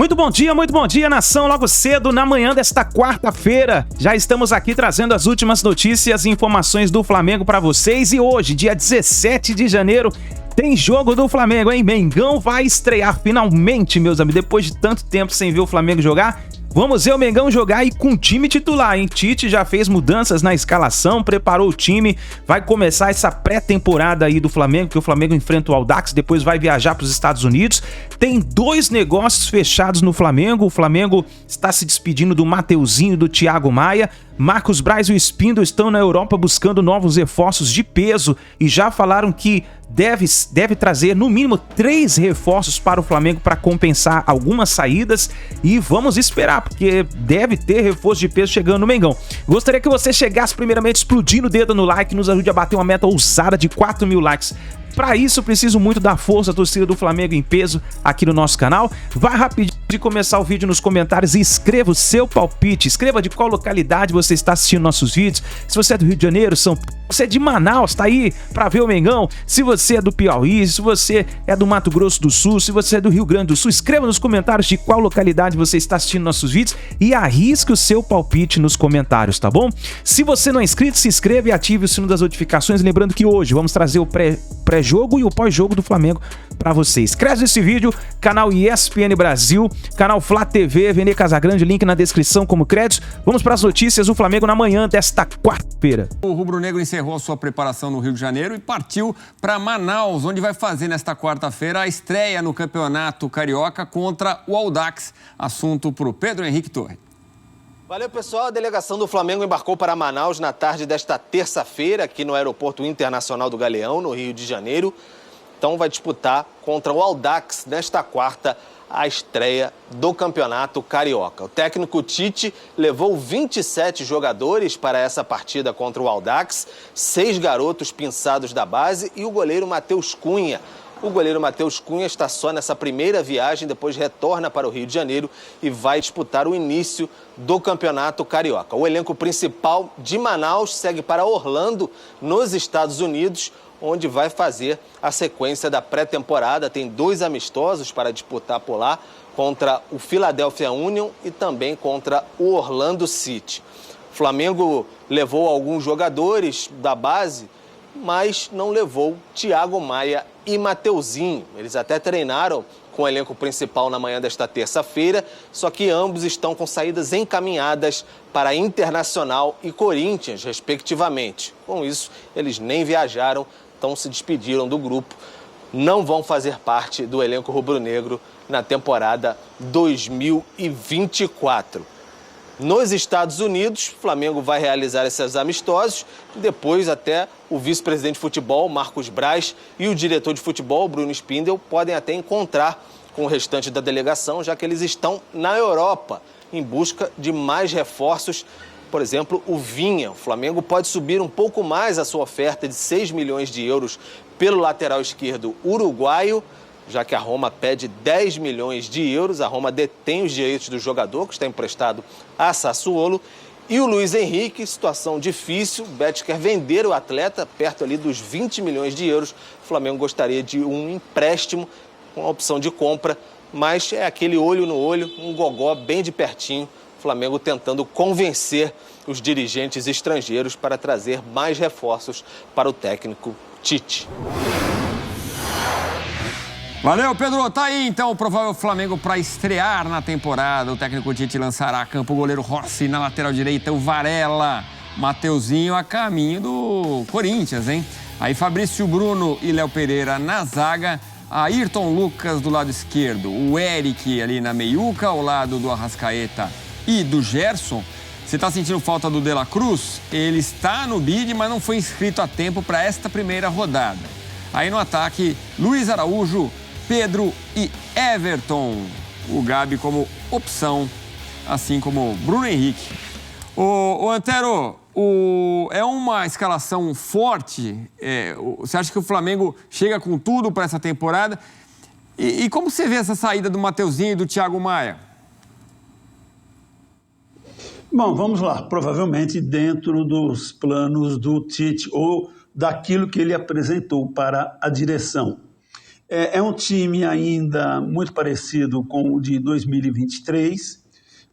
Muito bom dia, nação. Logo cedo, na manhã desta quarta-feira, já estamos aqui trazendo as últimas notícias e informações do Flamengo para vocês. E hoje, dia 17 de janeiro, tem jogo do Flamengo, hein? Mengão vai estrear finalmente, meus amigos. Depois de tanto tempo sem ver o Flamengo jogar, vamos ver o Mengão jogar e com o time titular, hein? Tite já fez mudanças na escalação, preparou o time, vai começar essa pré-temporada aí do Flamengo, que o Flamengo enfrenta o Audax, depois vai viajar para os Estados Unidos. Tem 2 negócios fechados no Flamengo. O Flamengo está se despedindo do Mateuzinho e do Thiago Maia. Marcos Braz e o Spindle estão na Europa buscando novos reforços de peso e já falaram que deve trazer no mínimo 3 reforços para o Flamengo para compensar algumas saídas, e vamos esperar, porque deve ter reforço de peso chegando no Mengão. Gostaria que você chegasse primeiramente explodindo o dedo no like, nos ajude a bater uma meta ousada de 4.000 likes. Para isso, preciso muito da força da torcida do Flamengo em peso aqui no nosso canal. Vai rapidinho de começar o vídeo nos comentários e escreva o seu palpite. Escreva de qual localidade você está assistindo nossos vídeos. Se você é do Rio de Janeiro, São Paulo, você é de Manaus, tá aí para ver o Mengão. Se você é do Piauí, se você é do Mato Grosso do Sul, se você é do Rio Grande do Sul, escreva nos comentários de qual localidade você está assistindo nossos vídeos e arrisque o seu palpite nos comentários, tá bom? Se você não é inscrito, se inscreva e ative o sino das notificações. Lembrando que hoje vamos trazer o pré-jogo e o pós-jogo do Flamengo para vocês. Crédito nesse vídeo, canal ESPN Brasil, canal Flá TV, Vene Casagrande, link na descrição como créditos. Vamos para as notícias do Flamengo na manhã desta quarta-feira. O rubro-negro encerrou sua preparação no Rio de Janeiro e partiu para Manaus, onde vai fazer nesta quarta-feira a estreia no Campeonato Carioca contra o Audax. Assunto para o Pedro Henrique Torre. Valeu, pessoal. A delegação do Flamengo embarcou para Manaus na tarde desta terça-feira, aqui no Aeroporto Internacional do Galeão, no Rio de Janeiro. Então vai disputar contra o Audax nesta quarta a estreia do Campeonato Carioca. O técnico Tite levou 27 jogadores para essa partida contra o Audax, 6 garotos pinçados da base e o goleiro Matheus Cunha. O goleiro Matheus Cunha está só nessa primeira viagem, depois retorna para o Rio de Janeiro e vai disputar o início do Campeonato Carioca. O elenco principal de Manaus segue para Orlando, nos Estados Unidos, onde vai fazer a sequência da pré-temporada. Tem 2 amistosos para disputar por lá, contra o Philadelphia Union e também contra o Orlando City. O Flamengo levou alguns jogadores da base, mas não levou Thiago Maia e Mateuzinho. Eles até treinaram com o elenco principal na manhã desta terça-feira, só que ambos estão com saídas encaminhadas para Internacional e Corinthians, respectivamente. Com isso, eles nem viajaram, então se despediram do grupo. Não vão fazer parte do elenco rubro-negro na temporada 2024. Nos Estados Unidos, o Flamengo vai realizar esses amistosos. Depois, até o vice-presidente de futebol, Marcos Braz, e o diretor de futebol, Bruno Spindle, podem até encontrar com o restante da delegação, já que eles estão na Europa, em busca de mais reforços. Por exemplo, o Vinha. O Flamengo pode subir um pouco mais a sua oferta de 6 milhões de euros pelo lateral esquerdo uruguaio, já que a Roma pede 10 milhões de euros. A Roma detém os direitos do jogador, que está emprestado a Sassuolo. E o Luiz Henrique, situação difícil. O Betis quer vender o atleta, perto ali dos 20 milhões de euros. O Flamengo gostaria de um empréstimo com a opção de compra, mas é aquele olho no olho, um gogó bem de pertinho. O Flamengo tentando convencer os dirigentes estrangeiros para trazer mais reforços para o técnico Tite. Valeu, Pedro. Tá aí, então, o provável Flamengo para estrear na temporada. O técnico Tite lançará a campo o goleiro Rossi, na lateral direita o Varela, Mateuzinho a caminho do Corinthians, hein? Aí Fabrício Bruno e Léo Pereira na zaga, Ayrton Lucas do lado esquerdo, o Eric ali na meiuca, ao lado do Arrascaeta e do Gerson. Você está sentindo falta do De La Cruz? Ele está no bid, mas não foi inscrito a tempo para esta primeira rodada. Aí no ataque, Luiz Araújo, Pedro e Everton. O Gabi como opção, assim como Bruno Henrique. O Antero, é uma escalação forte. Você acha que o Flamengo chega com tudo para essa temporada? E como você vê essa saída do Mateuzinho e do Thiago Maia? Bom, vamos lá. Provavelmente dentro dos planos do Tite ou daquilo que ele apresentou para a direção. É um time ainda muito parecido com o de 2023,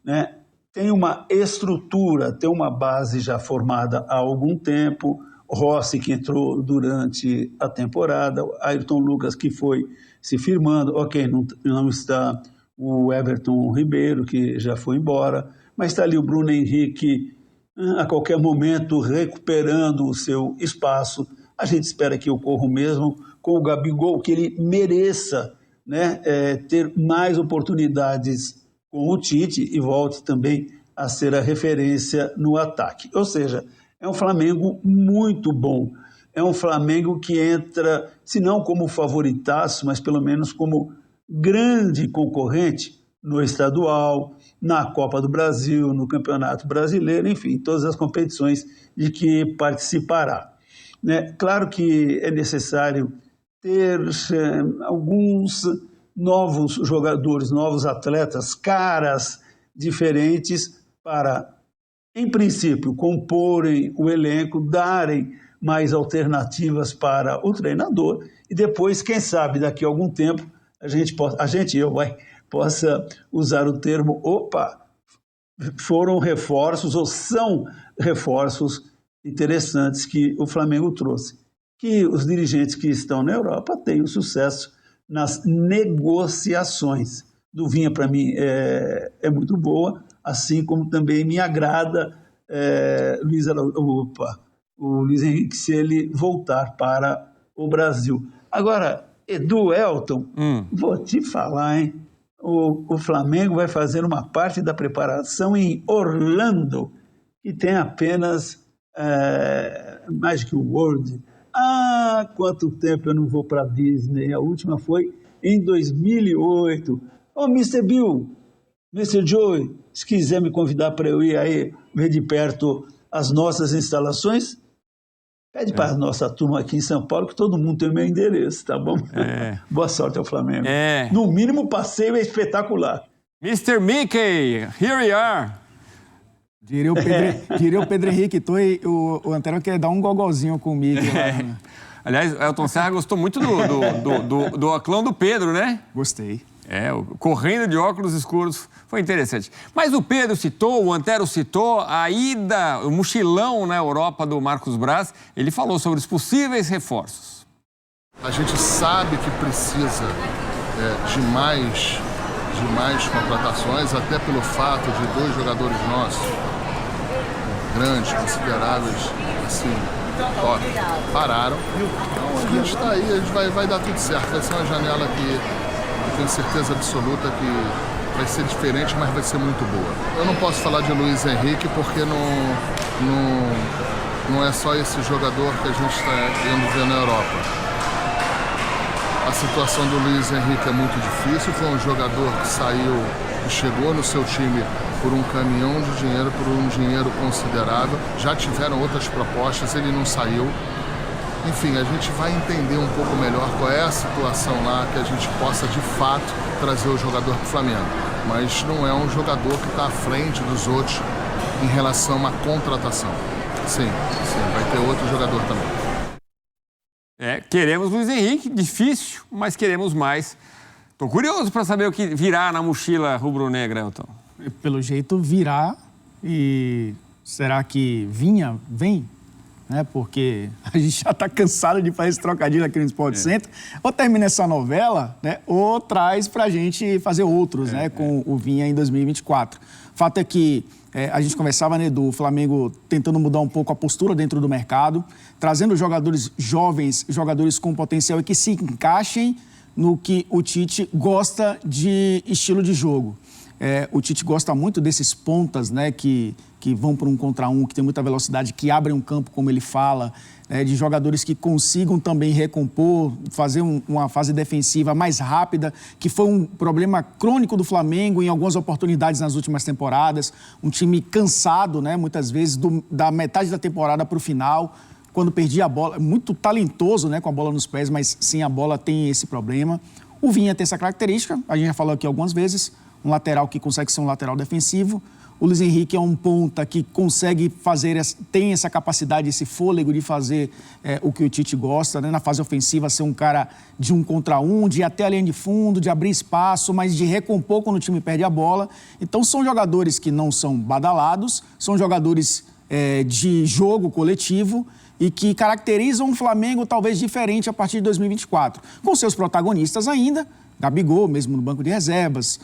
né? Tem uma estrutura, tem uma base já formada há algum tempo, Rossi que entrou durante a temporada, Ayrton Lucas que foi se firmando, ok, não está o Everton Ribeiro, que já foi embora, mas está ali o Bruno Henrique, a qualquer momento recuperando o seu espaço. A gente espera que ocorra o mesmo com o Gabigol, que ele mereça, né, ter mais oportunidades com o Tite e volte também a ser a referência no ataque. Ou seja, é um Flamengo muito bom. É um Flamengo que entra, se não como favoritaço, mas pelo menos como grande concorrente no estadual, na Copa do Brasil, no Campeonato Brasileiro, enfim, todas as competições de que participará. Né? Claro que é necessário ter alguns novos jogadores, novos atletas, caras diferentes para, em princípio, comporem o elenco, darem mais alternativas para o treinador e depois, quem sabe, daqui a algum tempo, eu possa usar o termo, foram reforços ou são reforços interessantes que o Flamengo trouxe. Que os dirigentes que estão na Europa tenham sucesso nas negociações. Do Vinha, para mim, é muito boa, assim como também me agrada o Luiz Henrique se ele voltar para o Brasil. Agora, Edu, Elton, vou te falar, hein? O Flamengo vai fazer uma parte da preparação em Orlando, que tem apenas Magic World. Quanto tempo eu não vou para a Disney? A última foi em 2008. Mr. Bill, Mr. Joey, se quiser me convidar para eu ir aí ver de perto as nossas instalações, pede para a nossa turma aqui em São Paulo que todo mundo tem o meu endereço, tá bom? Boa sorte ao Flamengo. No mínimo, o passeio é espetacular. Mr. Mickey, here we are. Diria o Pedro Henrique, o Antero quer dar um gogolzinho com o Mickey. Aliás, Elton Serra gostou muito do oclão do Pedro, né? Gostei. Correndo de óculos escuros, foi interessante. Mas o Pedro citou, o Antero citou a ida, o mochilão na Europa do Marcos Braz. Ele falou sobre os possíveis reforços. A gente sabe que precisa de mais contratações, até pelo fato de 2 jogadores nossos, grandes, consideráveis, assim, top, pararam. Então a gente está aí, a gente vai dar tudo certo. Vai ser uma janela que eu tenho certeza absoluta que vai ser diferente, mas vai ser muito boa. Eu não posso falar de Luiz Henrique porque não é só esse jogador que a gente está indo ver na Europa. A situação do Luiz Henrique é muito difícil, foi um jogador que chegou no seu time por um caminhão de dinheiro, por um dinheiro considerável. Já tiveram outras propostas, ele não saiu. Enfim, a gente vai entender um pouco melhor qual é a situação lá, que a gente possa, de fato, trazer o jogador para o Flamengo. Mas não é um jogador que está à frente dos outros em relação a uma contratação. Sim, vai ter outro jogador também. Queremos Luiz Henrique, difícil, mas queremos mais. Estou curioso para saber o que virá na mochila rubro-negra, Elton. Pelo jeito virá, e será que vem? Porque a gente já está cansado de fazer esse trocadilho aqui no Sport Center. Ou termina essa novela, né? Ou traz para a gente fazer outros, com o Vinha em 2024. Fato é que a gente conversava, né, do Flamengo tentando mudar um pouco a postura dentro do mercado, trazendo jogadores jovens, jogadores com potencial e que se encaixem no que o Tite gosta de estilo de jogo. O Tite gosta muito desses pontas, né, que vão para um contra um, que tem muita velocidade, que abrem um campo, como ele fala, de jogadores que consigam também recompor, fazer uma fase defensiva mais rápida, que foi um problema crônico do Flamengo em algumas oportunidades nas últimas temporadas. Um time cansado, né, muitas vezes, da metade da temporada para o final, quando perdia a bola. Muito talentoso, né, com a bola nos pés, mas sem a bola tem esse problema. O Vinha tem essa característica, a gente já falou aqui algumas vezes, um lateral que consegue ser um lateral defensivo, O Luiz Henrique é um ponta que consegue tem essa capacidade, esse fôlego de fazer o que o Tite gosta, né? Na fase ofensiva, ser um cara de 1 contra 1, de ir até a linha de fundo, de abrir espaço, mas de recompor quando o time perde a bola. Então, são jogadores que não são badalados, são jogadores de jogo coletivo e que caracterizam um Flamengo talvez diferente a partir de 2024. Com seus protagonistas ainda, Gabigol, mesmo no banco de reservas,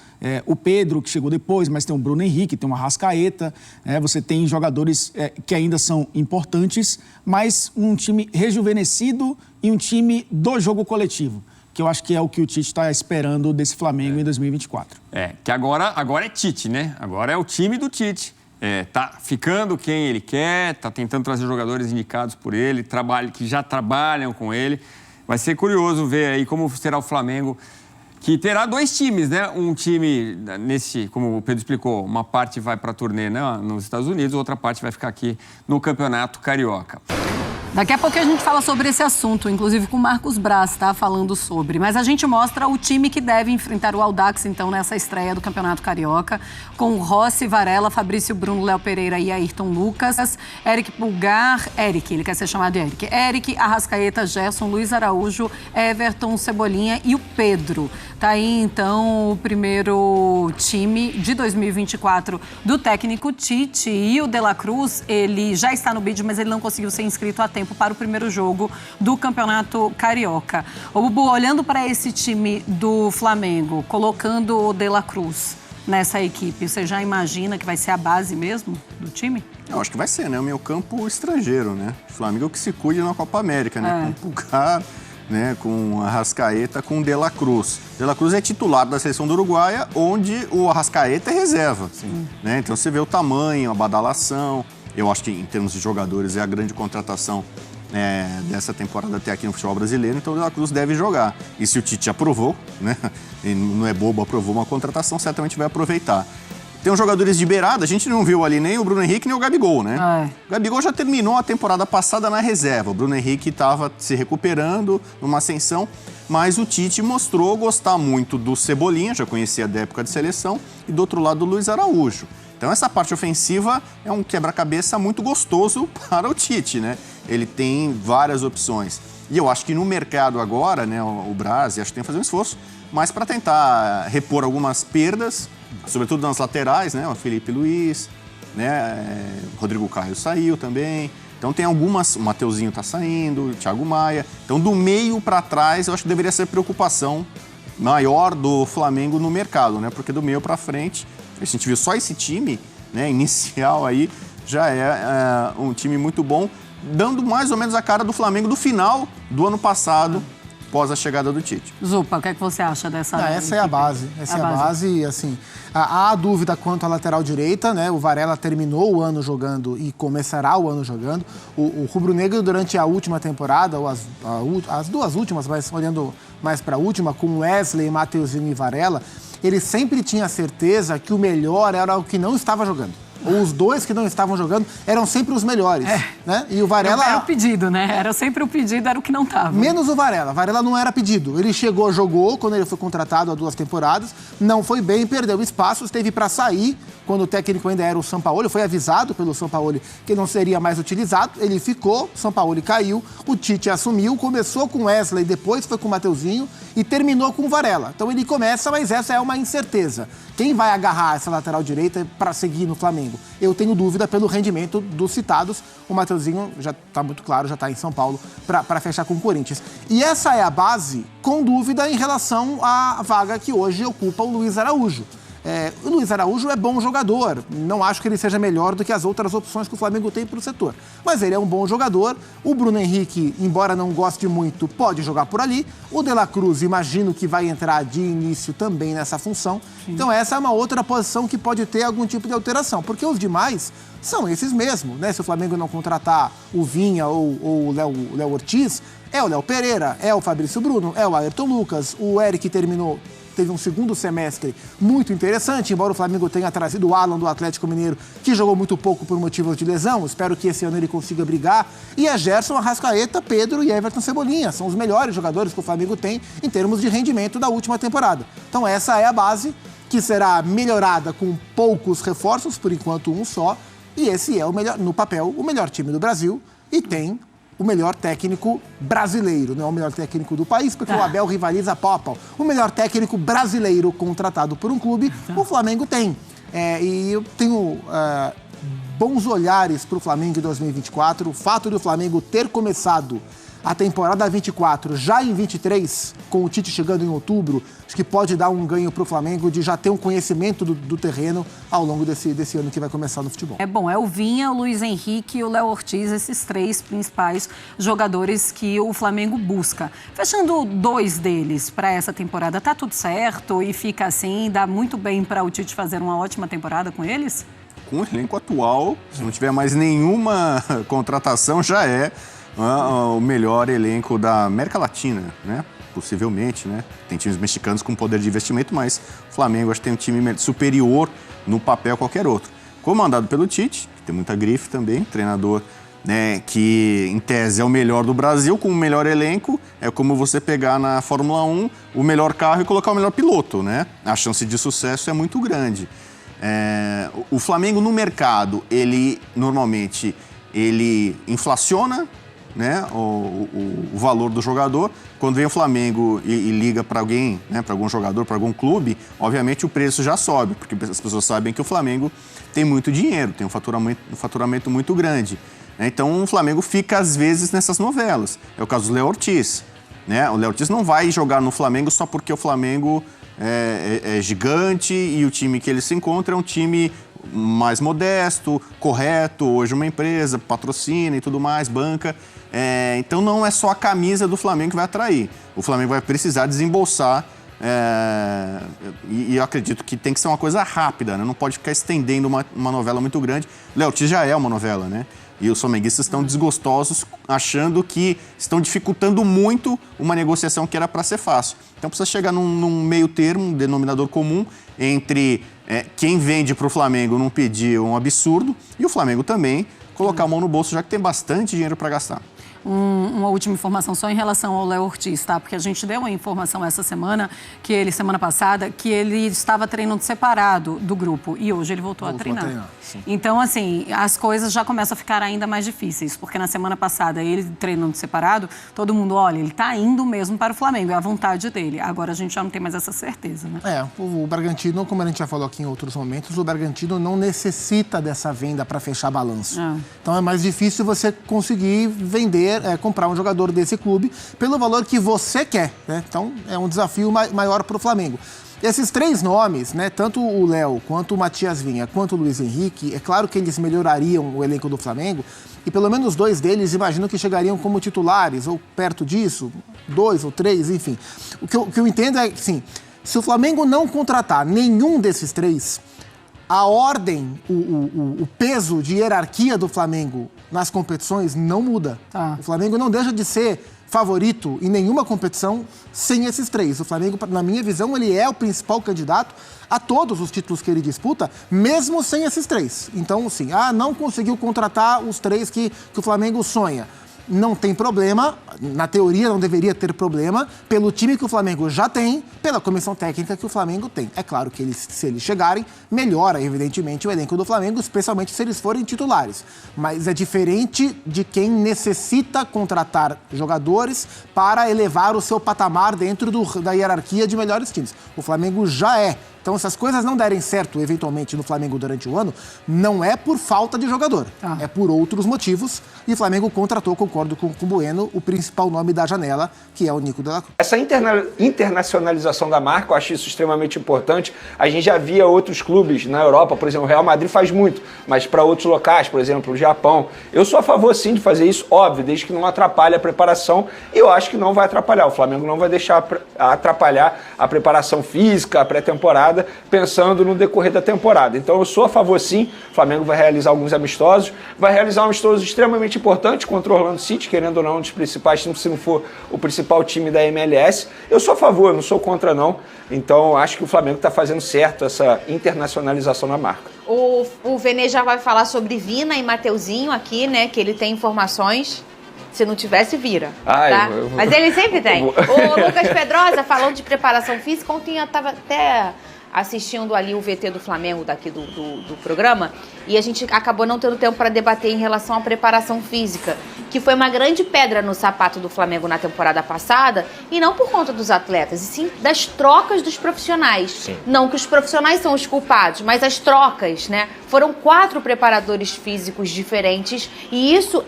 o Pedro, que chegou depois, mas tem o Bruno Henrique, tem o Arrascaeta, você tem jogadores que ainda são importantes, mas um time rejuvenescido e um time do jogo coletivo, que eu acho que é o que o Tite está esperando desse Flamengo em 2024. Que agora é Tite, né? Agora é o time do Tite. Tá ficando quem ele quer, tá tentando trazer jogadores indicados por ele, que já trabalham com ele. Vai ser curioso ver aí como será o Flamengo, que terá 2 times, né? Um time, como o Pedro explicou, uma parte vai para a turnê, né, nos Estados Unidos, outra parte vai ficar aqui no Campeonato Carioca. Daqui a pouco a gente fala sobre esse assunto, inclusive com o Marcos Braz, tá? Falando sobre. Mas a gente mostra o time que deve enfrentar o Audax, então, nessa estreia do Campeonato Carioca, com Rossi, Varela, Fabrício Bruno, Léo Pereira e Ayrton Lucas, Eric Pulgar, ele quer ser chamado de Eric, Arrascaeta, Gerson, Luiz Araújo, Everton, Cebolinha e o Pedro. Tá aí, então, o primeiro time de 2024 do técnico Tite. E o De La Cruz, ele já está no bid, mas ele não conseguiu ser inscrito a tempo para o primeiro jogo do Campeonato Carioca. Ô, Bubu, olhando para esse time do Flamengo, colocando o De La Cruz nessa equipe, você já imagina que vai ser a base mesmo do time? Eu acho que vai ser, né? O meio campo estrangeiro, né? O Flamengo que se cuide na Copa América, né? Com o Pulgar, né? Com a Arrascaeta, com o De La Cruz. De La Cruz é titular da seleção do Uruguaia, onde o Arrascaeta é reserva. Né? Então você vê o tamanho, a badalação. Eu acho que, em termos de jogadores, é a grande contratação dessa temporada até aqui no futebol brasileiro. Então, o De La Cruz deve jogar. E se o Tite aprovou, né? E não é bobo, aprovou uma contratação, certamente vai aproveitar. Tem os jogadores de beirada, a gente não viu ali nem o Bruno Henrique, nem o Gabigol, né? O Gabigol já terminou a temporada passada na reserva. O Bruno Henrique estava se recuperando, numa ascensão. Mas o Tite mostrou gostar muito do Cebolinha, já conhecia da época de seleção, e do outro lado, do Luiz Araújo. Então, essa parte ofensiva é um quebra-cabeça muito gostoso para o Tite, né? Ele tem várias opções. E eu acho que no mercado agora, né, o Braz, acho que tem que fazer um esforço, mas para tentar repor algumas perdas, sobretudo nas laterais, né? O Felipe Luiz, né? Rodrigo Caio saiu também. Então, tem algumas... O Mateuzinho está saindo, o Thiago Maia. Então, do meio para trás, eu acho que deveria ser preocupação maior do Flamengo no mercado, né? Porque do meio para frente... A gente viu só esse time, né, inicial aí, já é um time muito bom, dando mais ou menos a cara do Flamengo do final do ano passado, após a chegada do Tite. Zupa, o que é que você acha dessa... Essa é a base. Essa é a base, assim... Há dúvida quanto à lateral direita, né? O Varela terminou o ano jogando e começará o ano jogando. O rubro-negro, durante a última temporada, ou as 2 últimas, mas olhando mais para a última, com Wesley, Mateuzinho e Varela, ele sempre tinha certeza que o melhor era o que não estava jogando. Os 2 que não estavam jogando eram sempre os melhores, né? E o Varela... Era o pedido, né? Era sempre o pedido, era o que não estava. Menos o Varela. Varela não era pedido. Ele chegou, jogou quando ele foi contratado há 2 temporadas, não foi bem, perdeu espaço, esteve para sair quando o técnico ainda era o Sampaoli, foi avisado pelo Sampaoli que não seria mais utilizado, ele ficou, o Sampaoli caiu, o Tite assumiu, começou com Wesley, depois foi com o Mateuzinho e terminou com o Varela. Então ele começa, mas essa é uma incerteza. Quem vai agarrar essa lateral direita para seguir no Flamengo? Eu tenho dúvida pelo rendimento dos citados. O Mateuzinho já está muito claro, já está em São Paulo para fechar com o Corinthians. E essa é a base, com dúvida em relação à vaga que hoje ocupa o Luiz Araújo. O Luiz Araújo é bom jogador, não acho que ele seja melhor do que as outras opções que o Flamengo tem para o setor. Mas ele é um bom jogador, o Bruno Henrique, embora não goste muito, pode jogar por ali. O De La Cruz, imagino que vai entrar de início também nessa função. Sim. Então essa é uma outra posição que pode ter algum tipo de alteração, porque os demais são esses mesmos, né? Se o Flamengo não contratar o Vinha ou o Léo Ortiz, é o Léo Pereira, é o Fabrício Bruno, é o Ayrton Lucas, o Eric teve um segundo semestre muito interessante, embora o Flamengo tenha trazido o Alan do Atlético Mineiro, que jogou muito pouco por motivos de lesão. Espero que esse ano ele consiga brigar. E a Gerson, Arrascaeta, Pedro e Everton Cebolinha. São os melhores jogadores que o Flamengo tem em termos de rendimento da última temporada. Então essa é a base que será melhorada com poucos reforços, por enquanto um só, e esse é o melhor, no papel, o melhor time do Brasil e tem o melhor técnico brasileiro, não é o melhor técnico do país, porque o Abel rivaliza pau a pau. O melhor técnico brasileiro contratado por um clube, o Flamengo tem. E eu tenho bons olhares para o Flamengo em 2024. O fato de o Flamengo ter começado a temporada 24 já em 23, com o Tite chegando em outubro, acho que pode dar um ganho para o Flamengo de já ter um conhecimento do terreno ao longo desse ano que vai começar no futebol. É bom, é o Vinha, o Luiz Henrique e o Léo Ortiz, esses 3 principais jogadores que o Flamengo busca. Fechando 2 deles para essa temporada, tá tudo certo e fica assim, dá muito bem para o Tite fazer uma ótima temporada com eles? Com o elenco atual, se não tiver mais nenhuma contratação, já é o melhor elenco da América Latina, né? Possivelmente, né? Tem times mexicanos com poder de investimento, mas o Flamengo acho que tem um time superior no papel a qualquer outro. Comandado pelo Tite, que tem muita grife também, treinador, né, que em tese é o melhor do Brasil, com o melhor elenco. É como você pegar na Fórmula 1 o melhor carro e colocar o melhor piloto, né? A chance de sucesso é muito grande. O Flamengo no mercado, ele normalmente inflaciona, né, o valor do jogador. Quando vem o Flamengo e liga para alguém, né, para algum jogador, para algum clube, obviamente o preço já sobe, porque as pessoas sabem que o Flamengo tem muito dinheiro, tem um faturamento muito grande. Então o Flamengo fica às vezes nessas novelas. É o caso do Léo Ortiz, né? O Léo Ortiz não vai jogar no Flamengo só porque o Flamengo é gigante e o time que ele se encontra é um time mais modesto, correto, hoje uma empresa, patrocina e tudo mais, banca. Então não é só a camisa do Flamengo que vai atrair. O Flamengo vai precisar desembolsar e eu acredito que tem que ser uma coisa rápida, né? Não pode ficar estendendo uma novela muito grande. Léo Ortiz já é uma novela, né? E os flamenguistas estão desgostosos, achando que estão dificultando muito uma negociação que era para ser fácil. Então precisa chegar num meio termo, um denominador comum entre quem vende para o Flamengo não pedir um absurdo e o Flamengo também colocar a mão no bolso, já que tem bastante dinheiro para gastar. Uma última informação só em relação ao Léo Ortiz, tá? Porque a gente deu uma informação essa semana, semana passada, que ele estava treinando separado do grupo e hoje ele voltou a treinar. Então, assim, as coisas já começam a ficar ainda mais difíceis, porque na semana passada ele treinando separado, todo mundo, olha, ele tá indo mesmo para o Flamengo, é a vontade dele. Agora a gente já não tem mais essa certeza, né? O Bragantino, como a gente já falou aqui em outros momentos, o Bragantino não necessita dessa venda para fechar balanço. Então é mais difícil você conseguir vender, comprar um jogador desse clube pelo valor que você quer, né? Então é um desafio maior para o Flamengo. Esses 3 nomes, né, tanto o Léo, quanto o Matias Vinha, quanto o Luiz Henrique, é claro que eles melhorariam o elenco do Flamengo e pelo menos 2 deles imagino que chegariam como titulares ou perto disso, 2 ou 3, enfim. O que eu entendo é que, sim, se o Flamengo não contratar nenhum desses 3, a ordem, o peso de hierarquia do Flamengo nas competições não muda. O Flamengo não deixa de ser favorito em nenhuma competição sem esses 3. O Flamengo, na minha visão, ele é o principal candidato a todos os títulos que ele disputa, mesmo sem esses 3. Então, sim, não conseguiu contratar os 3 que o Flamengo sonha. Não tem problema, na teoria não deveria ter problema, pelo time que o Flamengo já tem, pela comissão técnica que o Flamengo tem. É claro que se eles chegarem, melhora, evidentemente, o elenco do Flamengo, especialmente se eles forem titulares. Mas é diferente de quem necessita contratar jogadores para elevar o seu patamar dentro da hierarquia de melhores times. O Flamengo já é. Então, se as coisas não derem certo, eventualmente, no Flamengo durante o ano, não é por falta de jogador. É por outros motivos. E o Flamengo contratou, concordo com o Bueno, o principal nome da janela, que é o Nico de la Cruz. Essa internacionalização da marca, eu acho isso extremamente importante. A gente já via outros clubes na Europa, por exemplo, o Real Madrid faz muito, mas para outros locais, por exemplo, o Japão. Eu sou a favor, sim, de fazer isso, óbvio, desde que não atrapalhe a preparação. E eu acho que não vai atrapalhar. O Flamengo não vai deixar atrapalhar a preparação física, a pré-temporada, pensando no decorrer da temporada. Então eu sou a favor, sim. O Flamengo vai realizar alguns amistosos, vai realizar um amistoso extremamente importante contra o Orlando City, querendo ou não, um dos principais times, se não for o principal time da MLS. Eu sou a favor, não sou contra, não. Então acho que o Flamengo está fazendo certo essa internacionalização da marca. O Vene já vai falar sobre Vina e Mateuzinho aqui, né, que ele tem informações. Se não tivesse, vira. Tá? Mas ele sempre tem. O Lucas Pedrosa, falando de preparação física, ontem eu estava até assistindo ali o VT do Flamengo daqui do programa, e a gente acabou não tendo tempo para debater em relação à preparação física, que foi uma grande pedra no sapato do Flamengo na temporada passada, e não por conta dos atletas, e sim das trocas dos profissionais. Sim. Não que os profissionais são os culpados, mas as trocas, né? Foram 4 preparadores físicos diferentes, e isso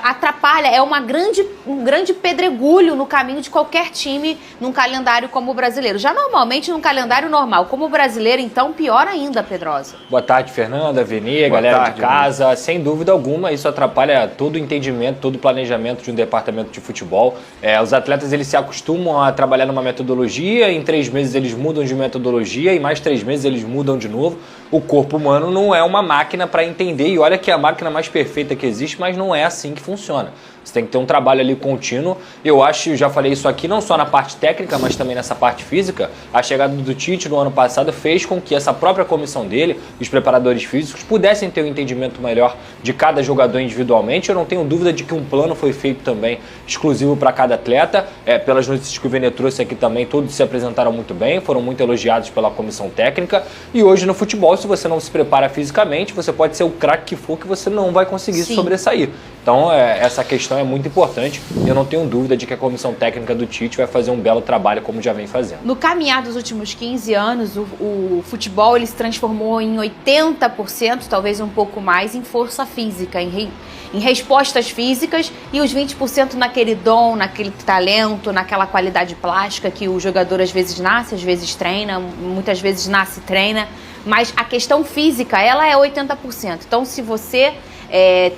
atrapalha, é um grande pedregulho no caminho de qualquer time num calendário como o brasileiro. Já normalmente num calendário normal, como o brasileiro, então pior ainda, Pedrosa. Boa tarde, Fernanda, Vini, galera de casa. Sem dúvida alguma, isso atrapalha todo o entendimento, todo o planejamento de um departamento de futebol. Os atletas, eles se acostumam a trabalhar numa metodologia, em 3 meses eles mudam de metodologia, e mais 3 meses eles mudam de novo. O corpo humano não é uma máquina para entender, e olha que é a máquina mais perfeita que existe, mas não é assim que funciona. Você tem que ter um trabalho ali contínuo. Eu acho, já falei isso aqui, não só na parte técnica, mas também nessa parte física. A chegada do Tite no ano passado fez com que essa própria comissão dele, os preparadores físicos, pudessem ter um entendimento melhor de cada jogador individualmente. Eu não tenho dúvida de que um plano foi feito também exclusivo para cada atleta. Pelas notícias que o Vene trouxe aqui também, todos se apresentaram muito bem, foram muito elogiados pela comissão técnica. E hoje no futebol, se você não se prepara fisicamente, você pode ser o craque que for, que você não vai conseguir sobressair. Então, essa questão é muito importante. Eu não tenho dúvida de que a comissão técnica do Tite vai fazer um belo trabalho, como já vem fazendo. No caminhar dos últimos 15 anos, o futebol ele se transformou em 80%, talvez um pouco mais, em força física, em respostas físicas, e os 20% naquele dom, naquele talento, naquela qualidade plástica que o jogador às vezes nasce, às vezes treina, muitas vezes nasce e treina. Mas a questão física, ela é 80%. Então, se você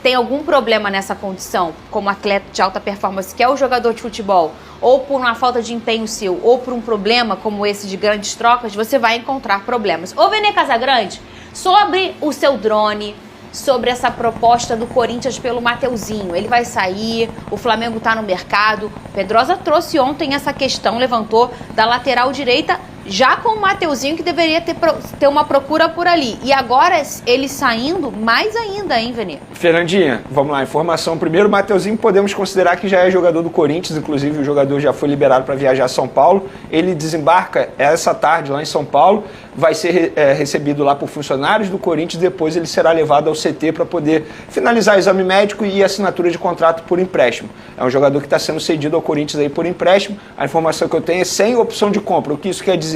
tem algum problema nessa condição, como atleta de alta performance, que é o jogador de futebol, ou por uma falta de empenho seu, ou por um problema como esse de grandes trocas, você vai encontrar problemas. Ô, Vene Casagrande, sobre o seu drone, sobre essa proposta do Corinthians pelo Mateuzinho. Ele vai sair, o Flamengo está no mercado. Pedrosa trouxe ontem essa questão, levantou da lateral direita, já com o Mateuzinho, que deveria ter uma procura por ali. E agora, ele saindo, mais ainda, hein, Vene? Fernandinha, vamos lá, informação. Primeiro, o Mateuzinho podemos considerar que já é jogador do Corinthians, inclusive o jogador já foi liberado para viajar a São Paulo. Ele desembarca essa tarde lá em São Paulo, vai ser recebido lá por funcionários do Corinthians, depois ele será levado ao CT para poder finalizar o exame médico e assinatura de contrato por empréstimo. É um jogador que está sendo cedido ao Corinthians aí por empréstimo. A informação que eu tenho é sem opção de compra. O que isso quer dizer?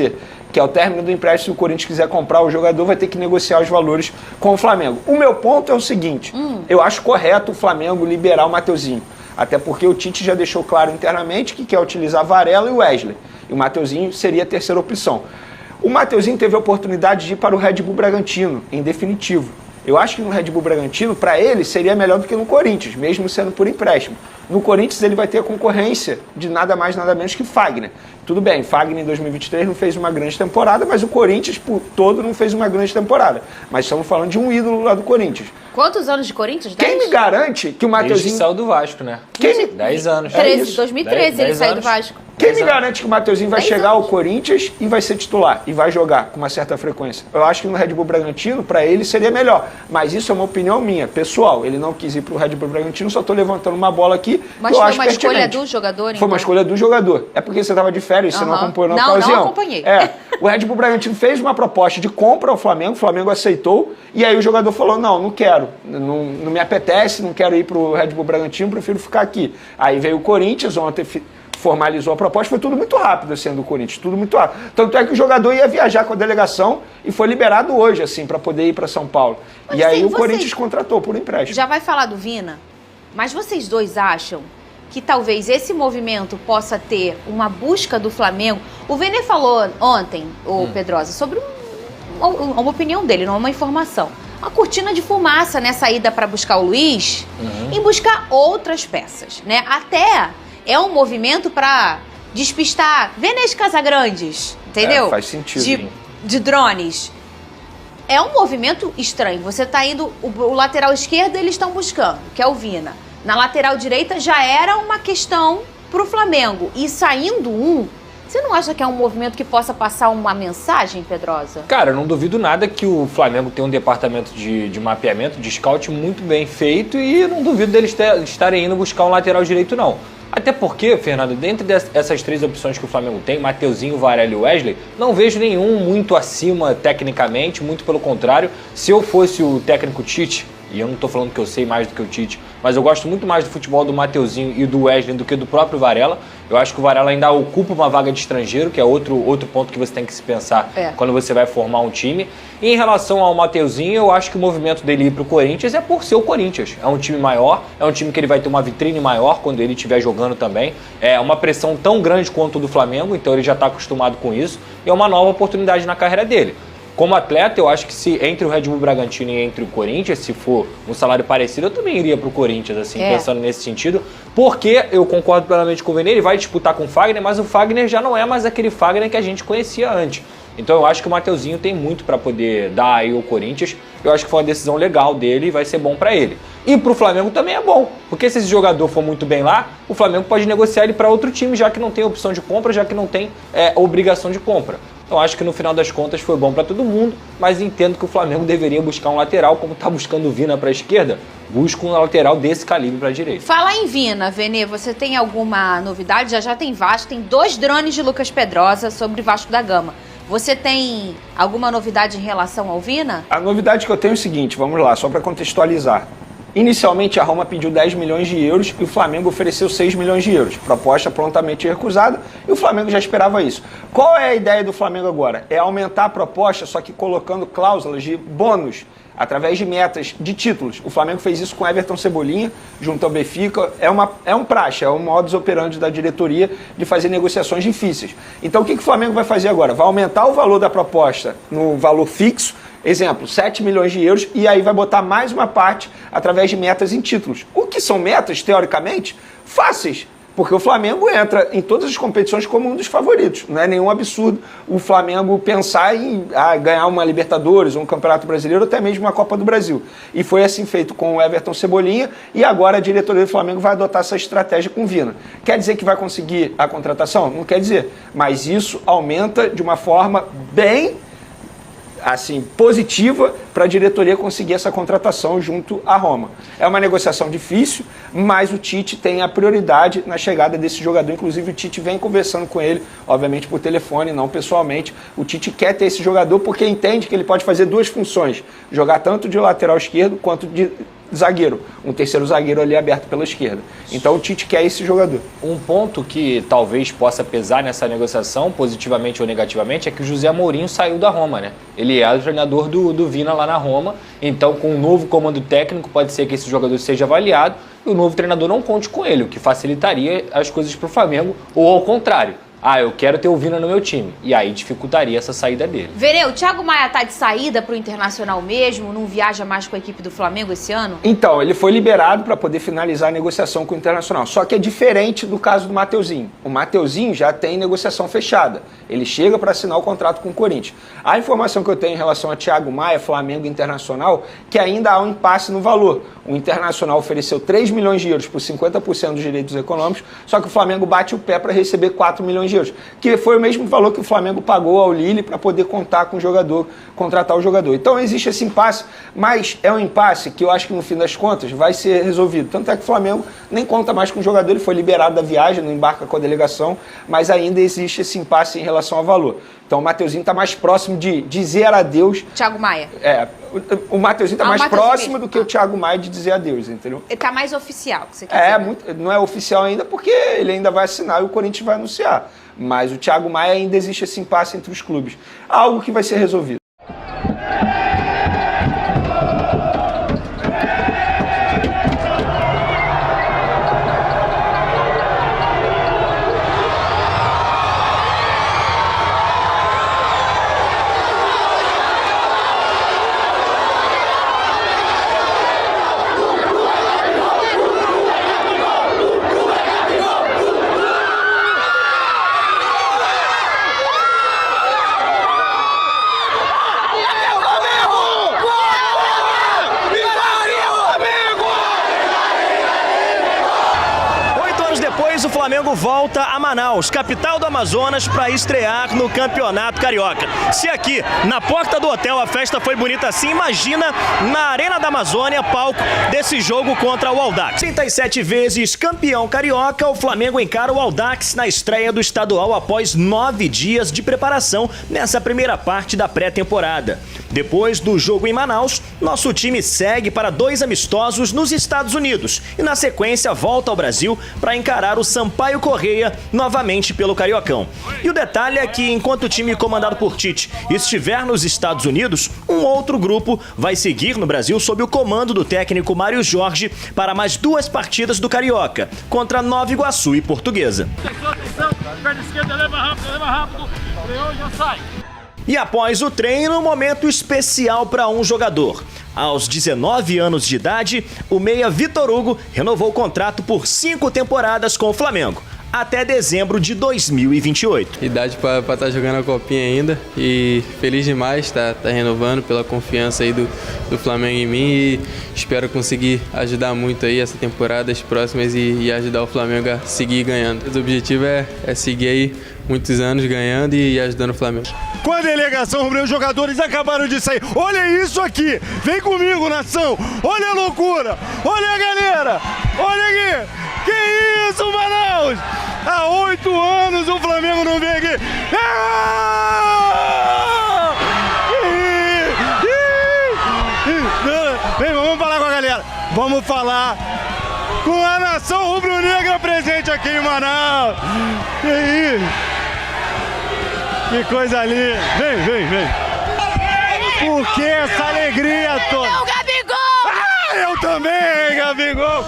Que ao término do empréstimo, se o Corinthians quiser comprar o jogador, vai ter que negociar os valores com o Flamengo. O meu ponto é o seguinte, eu acho correto o Flamengo liberar o Mateuzinho, até porque o Tite já deixou claro internamente que quer utilizar Varela e o Wesley, e o Mateuzinho seria a terceira opção. O Mateuzinho teve a oportunidade de ir para o Red Bull Bragantino, em definitivo. Eu acho que no Red Bull Bragantino, para ele, seria melhor do que no Corinthians, mesmo sendo por empréstimo. No Corinthians, ele vai ter a concorrência de nada mais, nada menos que Fagner. Tudo bem, Fagner em 2023 não fez uma grande temporada, mas o Corinthians, por todo, não fez uma grande temporada. Mas estamos falando de um ídolo lá do Corinthians. Quantos anos de Corinthians? 10? Quem me garante que o Mateuzinho... Desde que saiu do Vasco, né? 10 anos. 2013 ele saiu do Vasco. Quem me garante que o Mateuzinho vai chegar ao Corinthians e vai ser titular e vai jogar com uma certa frequência? Eu acho que no Red Bull Bragantino, para ele, seria melhor. Mas isso é uma opinião minha, pessoal. Ele não quis ir para o Red Bull Bragantino, só estou levantando uma bola aqui. Mas foi uma escolha do jogador, então? Foi uma escolha do jogador. É porque você estava de férias, você não acompanhou na ocasião. Não acompanhei. O Red Bull Bragantino fez uma proposta de compra ao Flamengo, o Flamengo aceitou, e aí o jogador falou, não quero, não me apetece, não quero ir para o Red Bull Bragantino, prefiro ficar aqui. Aí veio o Corinthians, ontem formalizou a proposta, foi tudo muito rápido, assim, do Corinthians, tudo muito rápido. Tanto é que o jogador ia viajar com a delegação e foi liberado hoje, assim, para poder ir para São Paulo. Mas, e aí o Corinthians contratou por empréstimo. Já vai falar do Vina, mas vocês dois acham que talvez esse movimento possa ter uma busca do Flamengo? O Vene falou ontem, o Pedrosa, sobre uma opinião dele, não uma informação. Uma cortina de fumaça nessa ida para buscar o Luiz e buscar outras peças, né? Até é um movimento para despistar Vene Casagrandes, entendeu? Faz sentido. De drones. É um movimento estranho. Você está indo... O lateral esquerdo eles estão buscando, que é o Vina. Na lateral direita já era uma questão para o Flamengo. E saindo você não acha que é um movimento que possa passar uma mensagem, Pedrosa? Cara, eu não duvido nada que o Flamengo tenha um departamento de mapeamento, de scout muito bem feito, e eu não duvido deles estarem indo buscar um lateral direito, não. Até porque, Fernando, dentro dessas 3 opções que o Flamengo tem, Mateuzinho, Varela e Wesley, não vejo nenhum muito acima tecnicamente, muito pelo contrário. Se eu fosse o técnico Tite, e eu não estou falando que eu sei mais do que o Tite, mas eu gosto muito mais do futebol do Mateuzinho e do Wesley do que do próprio Varela. Eu acho que o Varela ainda ocupa uma vaga de estrangeiro, que é outro ponto que você tem que se pensar quando você vai formar um time. E em relação ao Mateuzinho, eu acho que o movimento dele ir para o Corinthians é por ser o Corinthians. É um time maior, é um time que ele vai ter uma vitrine maior quando ele estiver jogando também. É uma pressão tão grande quanto o do Flamengo, então ele já está acostumado com isso. E é uma nova oportunidade na carreira dele. Como atleta, eu acho que se entre o Red Bull Bragantino e entre o Corinthians, se for um salário parecido, eu também iria pro Corinthians, assim, pensando nesse sentido. Porque eu concordo plenamente com o Vene, ele vai disputar com o Fagner, mas o Fagner já não é mais aquele Fagner que a gente conhecia antes. Então eu acho que o Mateuzinho tem muito para poder dar aí ao Corinthians. Eu acho que foi uma decisão legal dele e vai ser bom para ele. E pro Flamengo também é bom, porque se esse jogador for muito bem lá, o Flamengo pode negociar ele para outro time, já que não tem opção de compra, já que não tem obrigação de compra. Então acho que no final das contas foi bom para todo mundo, mas entendo que o Flamengo deveria buscar um lateral, como está buscando o Vina para a esquerda, busca um lateral desse calibre para a direita. Fala em Vina, Vene, você tem alguma novidade? Já tem Vasco, tem 2 drones de Lucas Pedrosa sobre Vasco da Gama. Você tem alguma novidade em relação ao Vina? A novidade que eu tenho é o seguinte, vamos lá, só para contextualizar. Inicialmente, a Roma pediu 10 milhões de euros e o Flamengo ofereceu 6 milhões de euros. Proposta prontamente recusada e o Flamengo já esperava isso. Qual é a ideia do Flamengo agora? É aumentar a proposta, só que colocando cláusulas de bônus, através de metas, de títulos. O Flamengo fez isso com Everton Cebolinha, junto ao Benfica. É um praxe, é um modus operandi da diretoria de fazer negociações difíceis. Então, o que o Flamengo vai fazer agora? Vai aumentar o valor da proposta no valor fixo, exemplo, 7 milhões de euros, e aí vai botar mais uma parte através de metas em títulos. O que são metas, teoricamente, fáceis, porque o Flamengo entra em todas as competições como um dos favoritos. Não é nenhum absurdo o Flamengo pensar em ganhar uma Libertadores, um Campeonato Brasileiro, ou até mesmo uma Copa do Brasil. E foi assim feito com o Everton Cebolinha, e agora a diretoria do Flamengo vai adotar essa estratégia com o Vina. Quer dizer que vai conseguir a contratação? Não quer dizer, mas isso aumenta de uma forma bem assim, positiva para a diretoria conseguir essa contratação junto à Roma. É uma negociação difícil, mas o Tite tem a prioridade na chegada desse jogador. Inclusive, o Tite vem conversando com ele, obviamente por telefone, não pessoalmente. O Tite quer ter esse jogador porque entende que ele pode fazer 2 funções, jogar tanto de lateral esquerdo quanto de zagueiro, um terceiro zagueiro ali aberto pela esquerda. Então o Tite quer esse jogador. Um ponto que talvez possa pesar nessa negociação, positivamente ou negativamente, é que o José Mourinho saiu da Roma, né? Ele é o treinador do Vina lá na Roma, então com um novo comando técnico pode ser que esse jogador seja avaliado e o novo treinador não conte com ele, o que facilitaria as coisas para o Flamengo, ou ao contrário. Eu quero ter o Vina no meu time. E aí dificultaria essa saída dele. Verê, o Thiago Maia tá de saída pro Internacional mesmo? Não viaja mais com a equipe do Flamengo esse ano? Então, ele foi liberado para poder finalizar a negociação com o Internacional. Só que é diferente do caso do Mateuzinho. O Mateuzinho já tem negociação fechada. Ele chega para assinar o contrato com o Corinthians. A informação que eu tenho em relação a Thiago Maia, Flamengo e Internacional, que ainda há um impasse no valor. O Internacional ofereceu 3 milhões de euros por 50% dos direitos econômicos, só que o Flamengo bate o pé para receber 4 milhões de euros, que foi o mesmo valor que o Flamengo pagou ao Lille para poder contar com o jogador, contratar o jogador. Então existe esse impasse, mas é um impasse que eu acho que no fim das contas vai ser resolvido. Tanto é que o Flamengo nem conta mais com o jogador, ele foi liberado da viagem, não embarca com a delegação, mas ainda existe esse impasse em relação ao valor. Então o Mateuzinho está mais próximo de dizer adeus. Thiago Maia. O Mateuzinho está mais próximo do que o Thiago Maia de dizer adeus, entendeu? Ele está mais oficial, que você quer dizer. Não é oficial ainda porque ele ainda vai assinar e o Corinthians vai anunciar. Mas o Thiago Maia ainda existe esse impasse entre os clubes. Algo que vai ser resolvido. Flamengo volta a Manaus, capital do Amazonas, para estrear no Campeonato Carioca. Se aqui, na porta do hotel, a festa foi bonita assim, imagina na Arena da Amazônia, palco desse jogo contra o Audax. 37 vezes campeão carioca, o Flamengo encara o Audax na estreia do estadual após 9 dias de preparação nessa primeira parte da pré-temporada. Depois do jogo em Manaus, nosso time segue para 2 amistosos nos Estados Unidos e na sequência volta ao Brasil para encarar o Sampaio Corrêa novamente pelo Cariocão. E o detalhe é que enquanto o time comandado por Tite estiver nos Estados Unidos, um outro grupo vai seguir no Brasil sob o comando do técnico Mário Jorge para mais 2 partidas do Carioca, contra Nova Iguaçu e Portuguesa. E após o treino, um momento especial para um jogador. Aos 19 anos de idade, o meia Vitor Hugo renovou o contrato por 5 temporadas com o Flamengo, até dezembro de 2028. Idade para estar jogando a copinha ainda e feliz demais tá renovando pela confiança aí do Flamengo em mim e espero conseguir ajudar muito aí essa temporada, as próximas e ajudar o Flamengo a seguir ganhando. O objetivo é seguir aí muitos anos ganhando e ajudando o Flamengo. Com a delegação, os jogadores acabaram de sair. Olha isso aqui, vem comigo, nação. Olha a loucura, olha a galera, olha aqui. Que isso, Manaus? Há 8 anos o Flamengo não vem aqui. Vem, vamos falar com a galera. Vamos falar com a nação rubro-negra presente aqui em Manaus. Que isso? Que coisa linda. Vem. Por que essa alegria toda? É o Gabigol! Eu também, Gabigol.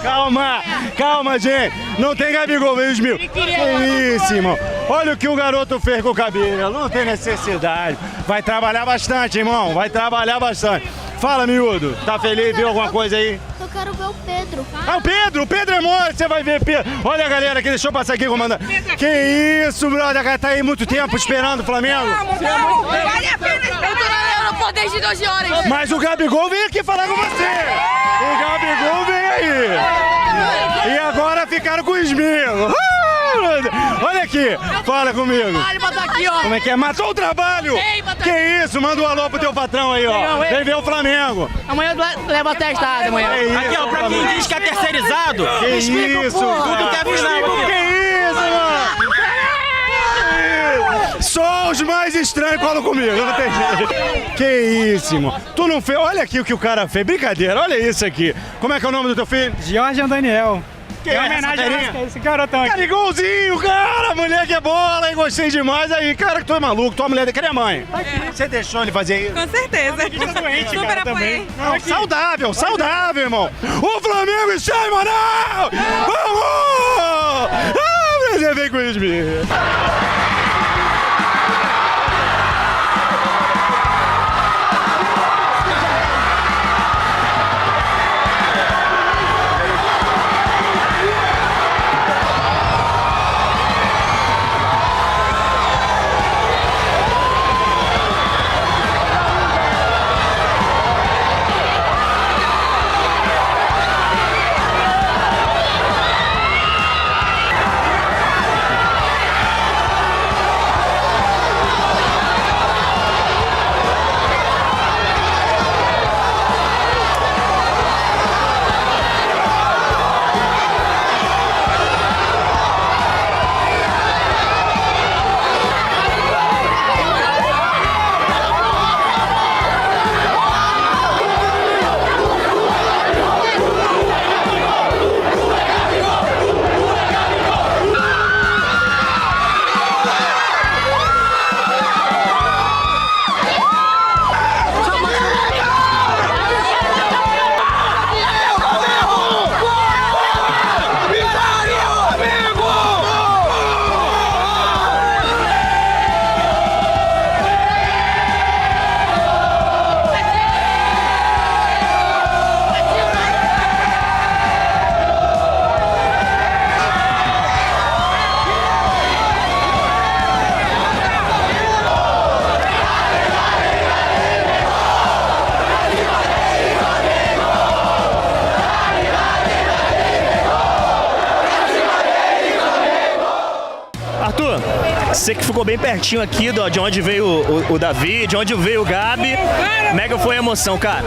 Calma, gente. Não tem Gabigol mesmo. Que isso, irmão. Olha o que o garoto fez com o cabelo. Não tem necessidade. Vai trabalhar bastante, irmão. Vai trabalhar bastante. Fala, miúdo. Tá feliz? Viu alguma coisa aí? Eu quero ver o Pedro. Ah, o Pedro é mole, você vai ver Pedro. Olha a galera que deixou eu passar aqui, comandante. Que isso, brother, a cara tá aí muito tempo esperando o Flamengo. Não, vale a pena esperar. Eu tô no aeroporto desde 12 horas. Mas o Gabigol veio aqui falar com você. O Gabigol veio aí. E agora ficaram com o Esmilo. Olha aqui, fala comigo. Como é que é? Matou o trabalho? Que isso, manda um alô pro teu patrão aí, ó. Vem ver o Flamengo. Amanhã leva testado, amanhã. Aqui, ó, pra quem diz que é terceirizado. Que isso, tudo que é final. Que isso, mano? Só os mais estranhos colam comigo, não tem jeito. Que isso, irmão. Tu não fez? Olha aqui o que o cara fez. Brincadeira, olha isso aqui. Como é que é o nome do teu filho? Jorge Daniel. Que é homenagem a esse garotão aqui. Cara, igualzinho, cara, mulher que é bola, e gostei demais. Aí, cara, que tu é maluco, tua mulher, cadê a mãe? Você deixou ele fazer isso? Com certeza. Tá doente, Super cara, apoiei. Não, saudável, irmão. O Flamengo está em Manaus! Vamos! Ah, você vem com eles mesmo. você que ficou bem pertinho aqui de onde veio o Davi, de onde veio o Gabi. Como é que foi a emoção, cara?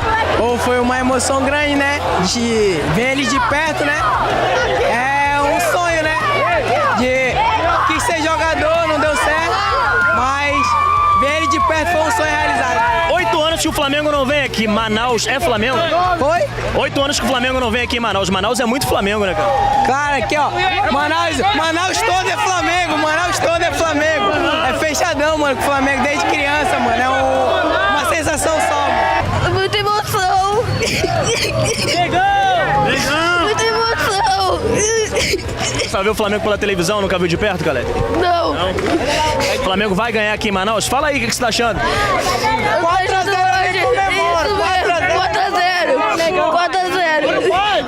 Foi uma emoção grande, né? De ver eles de perto, né? É um sonho, né? Quis ser jogador, não deu certo, mas ver ele de perto foi um sonho realizado. 8 anos que o Flamengo não vem aqui. Manaus é Flamengo? Foi? 8 anos que o Flamengo não vem aqui em Manaus. Manaus é muito Flamengo, né, cara? Cara, aqui, ó. Manaus todo é Flamengo. Manaus todo é Flamengo. É fechadão, mano, com o Flamengo desde criança, mano. É uma sensação só, mano. Muita emoção. Legal! Muita emoção. Só viu o Flamengo pela televisão, nunca viu de perto, galera? Não. O Flamengo vai ganhar aqui em Manaus? Fala aí o que você tá achando. 4x0.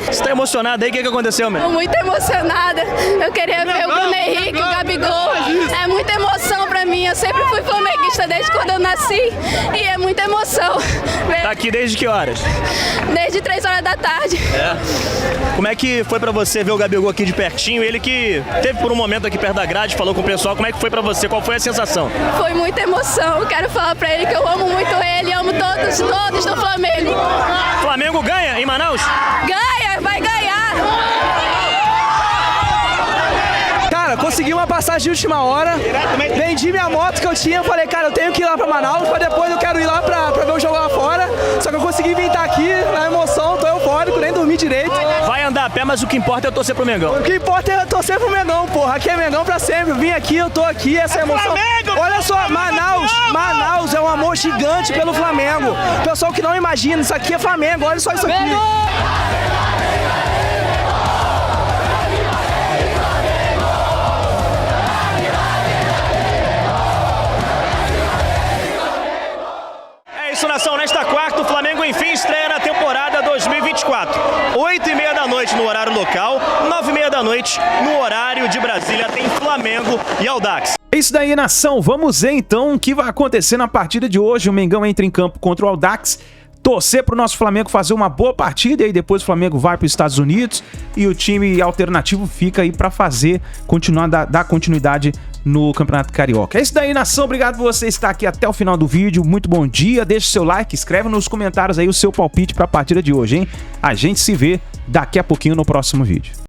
Você tá emocionado aí? O que aconteceu, meu? Tô muito emocionada. Eu queria ver o Bruno Henrique, o Gabigol. É muita emoção pra mim. Eu sempre fui flamenguista desde quando eu nasci. E é muita emoção. Tá aqui desde que horas? Desde 3 horas da tarde. Como é que foi pra você ver o Gabigol aqui de pertinho? Ele que teve por um momento aqui perto da grade, falou com o pessoal. Como é que foi pra você? Qual foi a sensação? Foi muita emoção. Eu quero falar pra ele que eu amo muito ele. Amo todos do Flamengo. Flamengo ganha em Manaus? Ganha, vai ganhar. Cara, consegui uma passagem de última hora, vendi minha moto que eu tinha, falei, cara, eu tenho que ir lá pra Manaus, pra depois eu quero ir lá pra ver o jogo lá fora, só que eu consegui vir aqui, na emoção, tô eufórico, nem dormi direito. Vai andar a pé, mas o que importa é torcer pro Mengão. O que importa é torcer pro Mengão, porra, aqui é Mengão pra sempre, eu vim aqui, eu tô aqui, essa emoção. Flamengo, olha só, Manaus é um amor gigante pelo Flamengo, pessoal que não imagina, isso aqui é Flamengo, olha só isso aqui. Isso, nação, nesta quarta, o Flamengo enfim estreia na temporada 2024. 8h30 da noite no horário local, 9h30 da noite no horário de Brasília, tem Flamengo e Audax. É isso daí, nação. Vamos ver então o que vai acontecer na partida de hoje. O Mengão entra em campo contra o Audax. Torcer pro nosso Flamengo fazer uma boa partida e aí depois o Flamengo vai para os Estados Unidos e o time alternativo fica aí para dar continuidade no Campeonato Carioca. É isso daí, nação. Obrigado por você estar aqui até o final do vídeo. Muito bom dia. Deixe seu like, escreve nos comentários aí o seu palpite para a partida de hoje, hein? A gente se vê daqui a pouquinho no próximo vídeo.